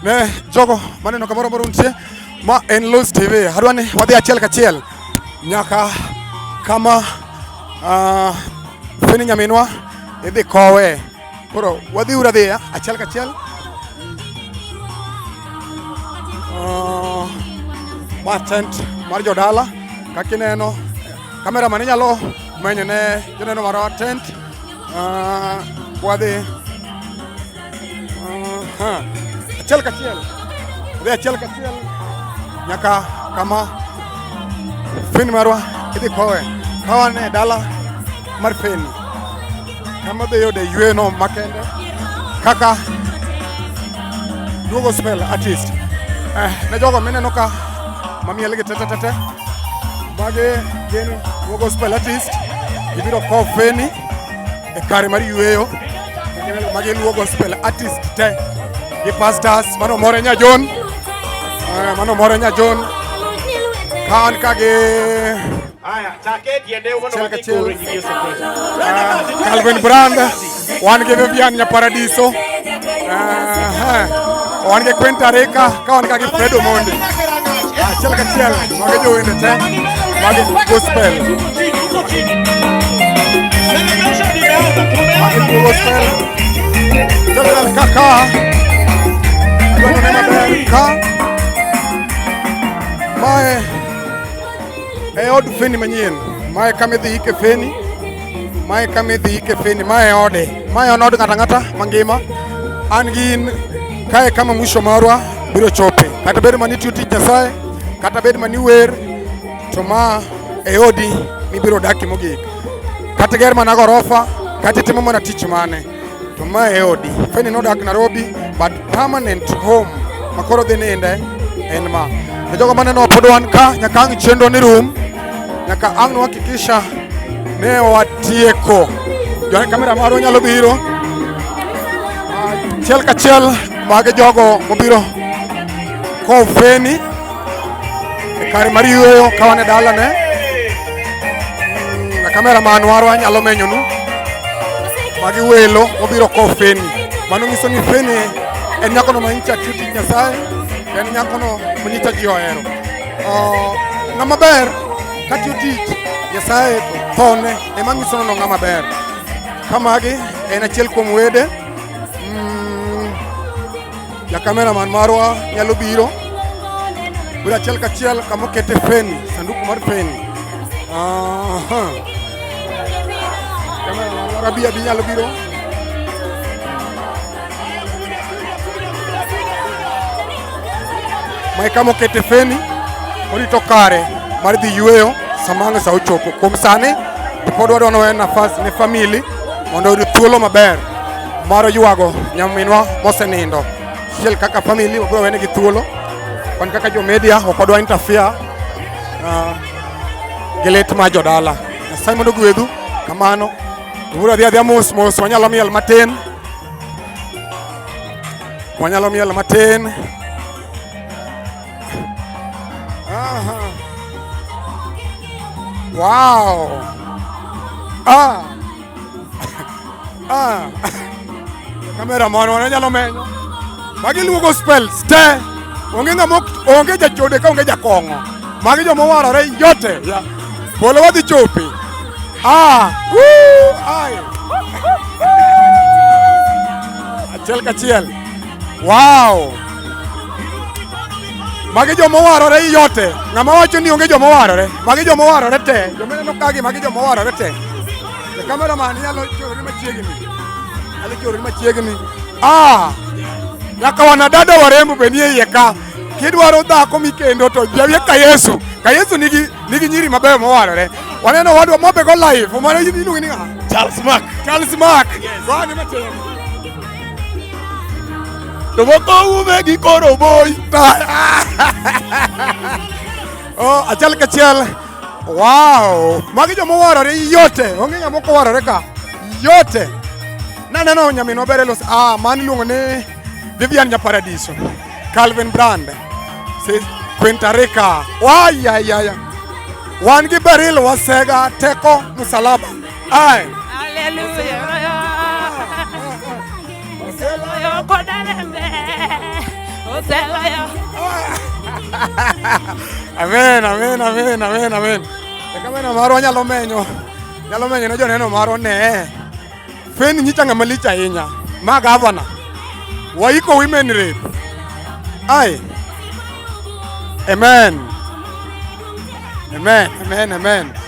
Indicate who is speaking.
Speaker 1: Ne jogo maneno kamoro moro untie ma en Los TV hadwani wadhi achiel kachiel nyaka kama Phenny nyaminwa idhi kowe koro wadhi uradhi achiel kachiel ma tent mar jodala kakineno kamera mani nyalo menyo ne joneno mar tent wadhi achiel kachiel nyaka kama Phenny marwa idhi kowe kawane dala mar Phenny kama be yode yueno makende kaka duogo spell artist ne jogo mineno ka mamiel gi tete mage gin duogo spell artist ibiro ko Phenny e kare mar yueyo mage luogo spell artist te gi pastors mano more nya John kan kage Calvin Brand wan ge Vivian nya Paradiso wan ge Quinta Rica ka wan kage Fredo Monde achiel kachiel mage jowende te mage gospel jodala kaka mae od Phenny manyien mae kama idhi ike Phenny mae ode mae on od ng'ata mangima an gin kae kama mwisho marwa biro chope kata bed mani tiyo tich Nyasaye kata bed mani wer to ma e odi mibiro daki mogik kata ger mana gorofa kata timo mana tich mane to ma e odi Phenny nodak Nairobi but permanent home makoro dhi ninde en ma jogo maneno pod wan ka nyaka ang' chenro ni rum nyaka ang' nwahakikisha ne watieko jone kamera marwa nyalo biro achiel kachiel mage jogo mobiro ko Phenny e kare mar yueyo ka wane dalane kamera man warwa nyalo menyonu magi welo mobiro ko Phenny mano nyiso ni Phenny en nyakono manyicha tiyo tich Nyasaye en nyakono manyicha ji ohero ng'ama ber katiyo tich Nyasaye thone ema nyiso no ng'ama ber kamagi en achiel kuom wede ja kameraman marwa nyalo biro biro achiel kachiel kama okete Phenny sanduku mar Phenny kameraman mar abi nyalo biro mae kama okete Phenny orito kare mar dhi yueyo samang' sa ochopo kuom sani pod wadwa nowe nafas ne family mondo oyud thuolo maber mar yuago nyaminwa mosenindo achiel kaka family wabiro wene gi thuolo wan kaka jo media ok wadwa interfere gi lit mar jodala Nyasaye mondo gwedhu kamano wabiro adhiadhia mos wanyalo miel matin wow kamera mono nyalo menyo magi luogo spells te onge jachode ka onge jakong'o magi joma warore yote polo wadhi chopi achiel kachiel wow magi joma warore yote ng'ama wacho ni onge joma warore magi joma warore te jomeneno kagi magi joma warore te kameraman nyalo chorori machiegni nyaka wanadada warembo be nie iye ka kidwaro dhako mikendo to jawie ka Yesu nigi nyiri mabeyo mowarore waneno wadwa mobego live mano iluongi ni Charles Mark gone matemo to moko ume gi koro boy achiel kachiel wow magi joma warore yote onge ng'ama ok warore ka yote naneno nyaminwa ber los mani luongo ni Vivian nya Paradiso Calvin Brand Quinta Rica wan gi Beril Wasega Teko Musalaba hallelujah Amen, amen, amen, amen, amen. Kamera marwa nyalo menyo ne joneno marwa ne. Phenny nyicha ng'ama lich ahinya. Ma gavana. Waiko women rape. Ai. Amen. Amen, amen, amen.